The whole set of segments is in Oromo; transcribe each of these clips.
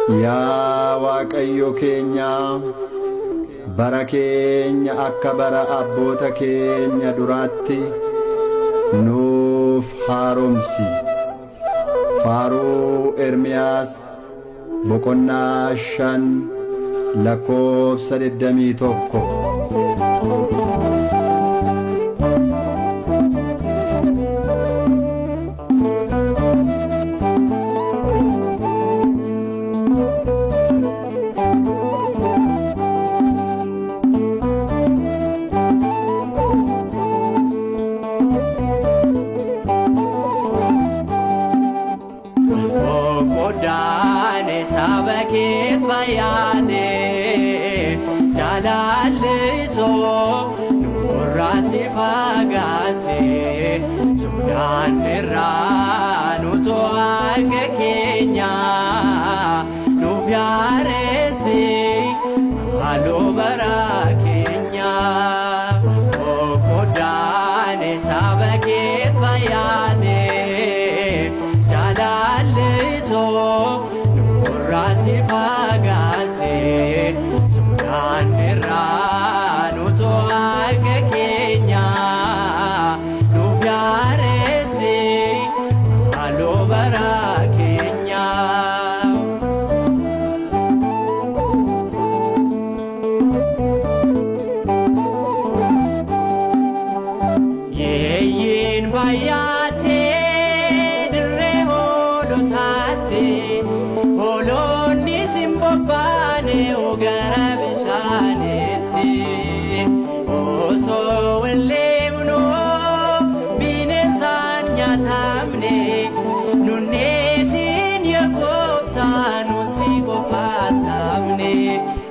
Yaa Waaqayyo keenya bara keenya akka bara abboota keenya duraatti nuuf haaromsi. Faaruu Ermiyaas boqonnaa 5 lakkoofsa 21. Godane sabaket bayate jalalliso nurrati fagate Sudan irranu to arge kenya nufyaresi halo bara kenya Godane sabaket bayate nurrati fagate Sudan irranu to arge kenya nufyaresi halo bara kenya yeyin bayate Holonni simbobane ogara bishaneti Oso welemno binesan nyatamne Nunesin yagota nusibo fatamne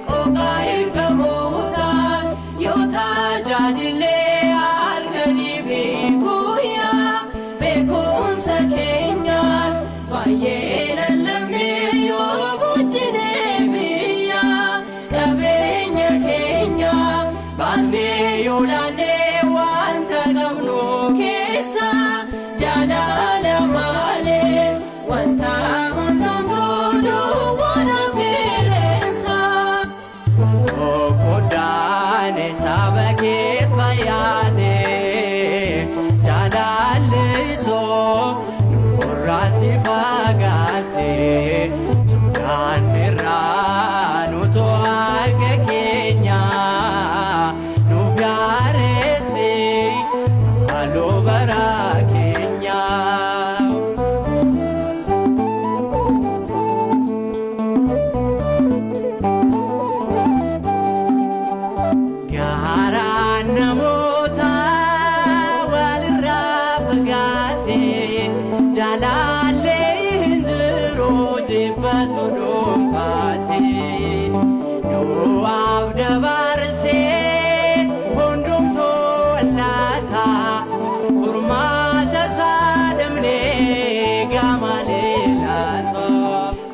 Qoqa ergamotan yota jadile arkani beekuya beekumsa keenyaan baay'ee lallabne yoo guddine biyya qabeenya keenya baasnee yoo laanne wanta qabnu keessa jaalala malee wanta hundumtuu duwwaana fireensa. Godane sabaket bayate jaalalliso nurrati fagate Sudan irranu to arge kenya nufyaresi halo bara kenya Garan namota walirra fagate Jalalle hindiro jibbatu dhuunfaate Du'aaf dabarse hundumtuu allaata Furmaata saadamne gaamalee laata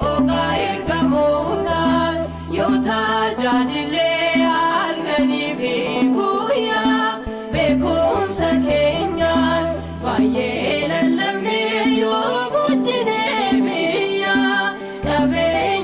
Qoqa ergamotan yoo tajaajille halkanii fi guyyaa beekumsa keenyaan baay'ee lallabne yoo guddine biyya qabeenya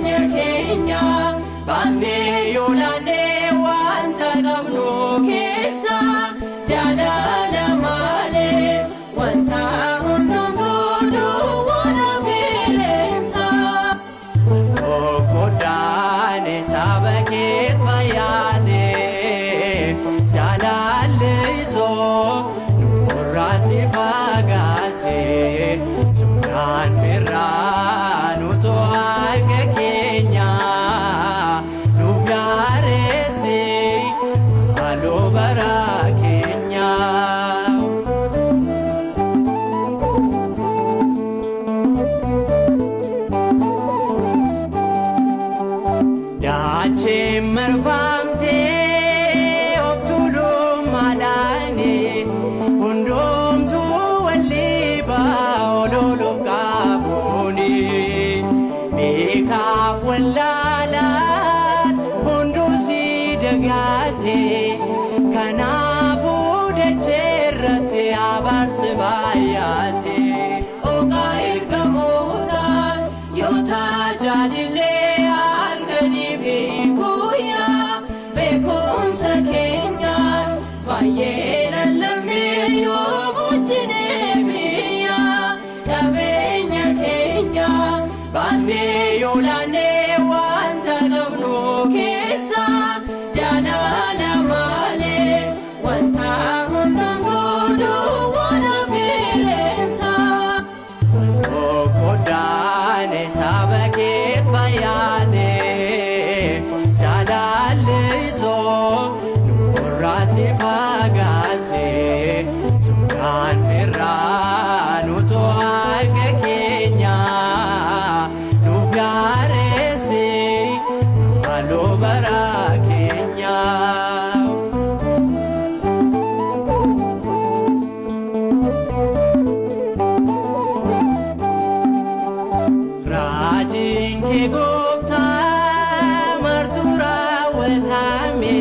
kee gooftaa martuu raawwatame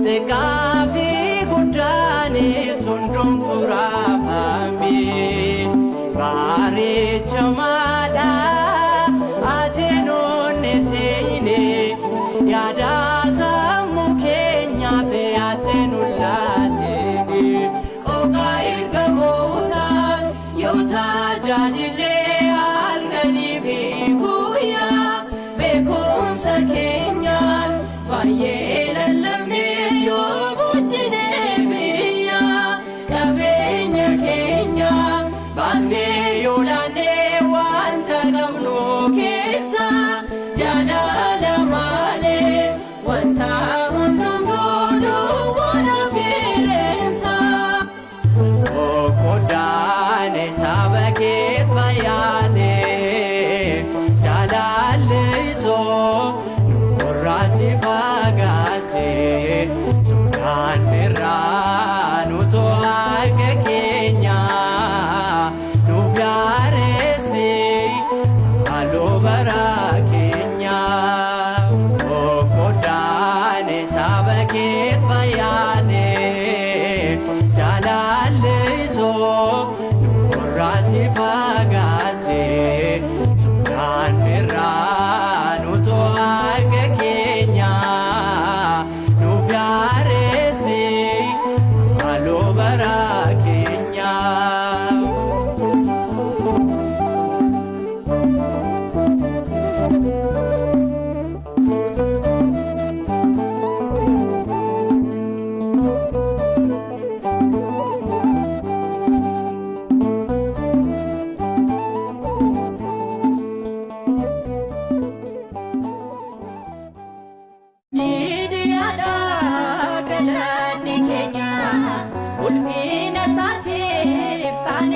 xiqqaa fi guddaanis hundumtuu raafame bareechamaadha ati noonni seeyne yaada sammuu keenyaaf ati nullaate Qooqaa ergamootaan yoo tajaajillee halkanii fi guyyaa beekumsa keenyaan baay'ee lallabnee yoo guddinee biyya qabeenya keenya baasnee yoo laannee wanta qabnu keessa jaalala malee wanta hundumtuu duwwaadha fireensa. Okkodaane saba keet bayaate jaalallisoo nurraatti fagaate sudaan irraa nutoo harka keenya nuuf yaareesse halluu bara keenya. Okkodaane saba keet bayaate jaalallisoo nurraatti fagaate sudaan irraa nutoo harka keenya nuuf yaareesse halluu bara keenya. Ulfina isaatiif kan